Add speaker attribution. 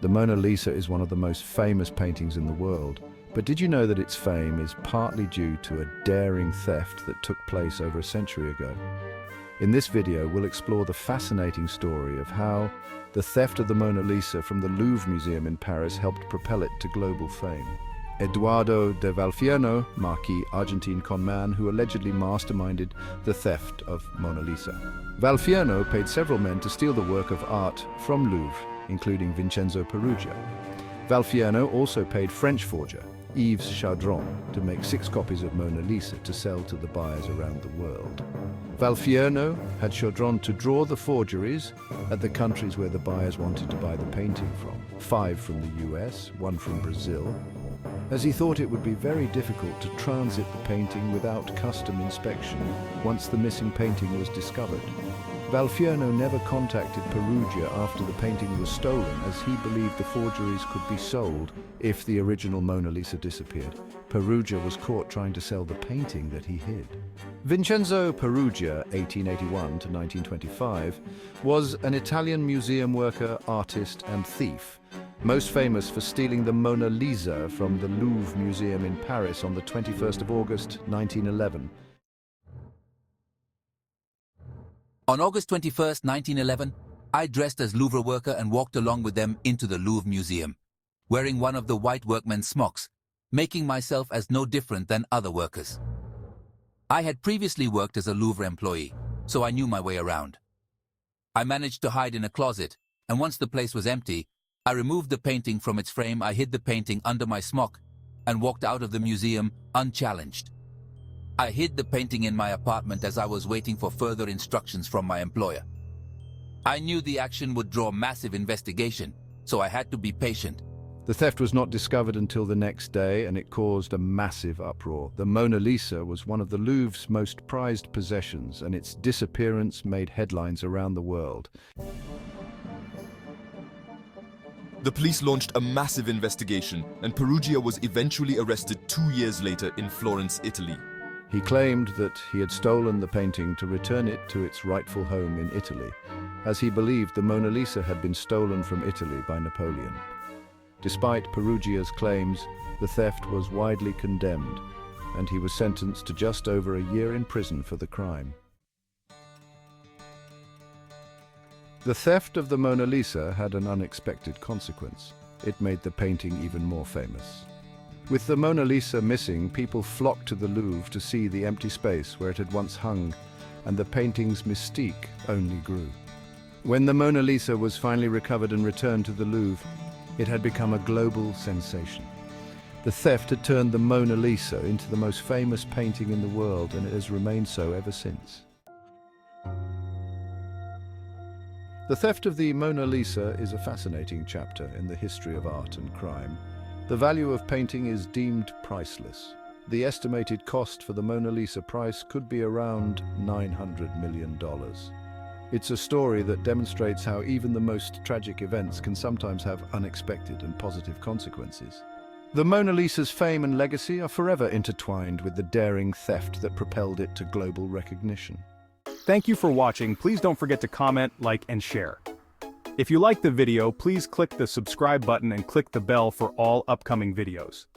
Speaker 1: The Mona Lisa is one of the most famous paintings in the world, but did you know that its fame is partly due to a daring theft that took place over a century ago? In this video, we'll explore the fascinating story of how the theft of the Mona Lisa from the Louvre Museum in Paris helped propel it to global fame. Eduardo de Valfierno, Marquis Argentine conman who allegedly masterminded the theft of Mona Lisa. Valfierno paid several men to steal the work of art from Louvre, including Vincenzo Peruggia. Valfierno also paid French forger Yves Chaudron to make 6 copies of Mona Lisa to sell to the buyers around the world. Valfierno had Chaudron to draw the forgeries at the countries where the buyers wanted to buy the painting from, 5 from the US, 1 from Brazil, as he thought it would be very difficult to transit the painting without custom inspection once the missing painting was discovered. Valfierno never contacted Peruggia after the painting was stolen, as he believed the forgeries could be sold if the original Mona Lisa disappeared. Peruggia was caught trying to sell the painting that he hid. Vincenzo Peruggia, 1881 to 1925, was an Italian museum worker, artist, and thief, most famous for stealing the Mona Lisa from the Louvre Museum in Paris on the 21st of August, 1911.
Speaker 2: On August 21st, 1911, I dressed as Louvre worker and walked along with them into the Louvre Museum, wearing one of the white workmen's smocks, making myself as no different than other workers. I had previously worked as a Louvre employee, so I knew my way around. I managed to hide in a closet, and once the place was empty, I removed the painting from its frame, I hid the painting under my smock, and walked out of the museum unchallenged. I hid the painting in my apartment as I was waiting for further instructions from my employer. I knew the action would draw massive investigation, so I had to be patient.
Speaker 1: The theft was not discovered until the next day, and it caused a massive uproar. The Mona Lisa was one of the Louvre's most prized possessions, and its disappearance made headlines around the world.
Speaker 3: The police launched a massive investigation, and Peruggia was eventually arrested 2 years later in Florence, Italy.
Speaker 1: He claimed that he had stolen the painting to return it to its rightful home in Italy, as he believed the Mona Lisa had been stolen from Italy by Napoleon. Despite Peruggia's claims, the theft was widely condemned, and he was sentenced to just over a year in prison for the crime. The theft of the Mona Lisa had an unexpected consequence. It made the painting even more famous. With the Mona Lisa missing, people flocked to the Louvre to see the empty space where it had once hung, and the painting's mystique only grew. When the Mona Lisa was finally recovered and returned to the Louvre, it had become a global sensation. The theft had turned the Mona Lisa into the most famous painting in the world, and it has remained so ever since. The theft of the Mona Lisa is a fascinating chapter in the history of art and crime. The value of painting is deemed priceless. The estimated cost for the Mona Lisa price could be around $900 million. It's a story that demonstrates how even the most tragic events can sometimes have unexpected and positive consequences. The Mona Lisa's fame and legacy are forever intertwined with the daring theft that propelled it to global recognition.
Speaker 4: Thank you for watching. Please don't forget to comment, like, and share. If you like the video, please click the subscribe button and click the bell for all upcoming videos.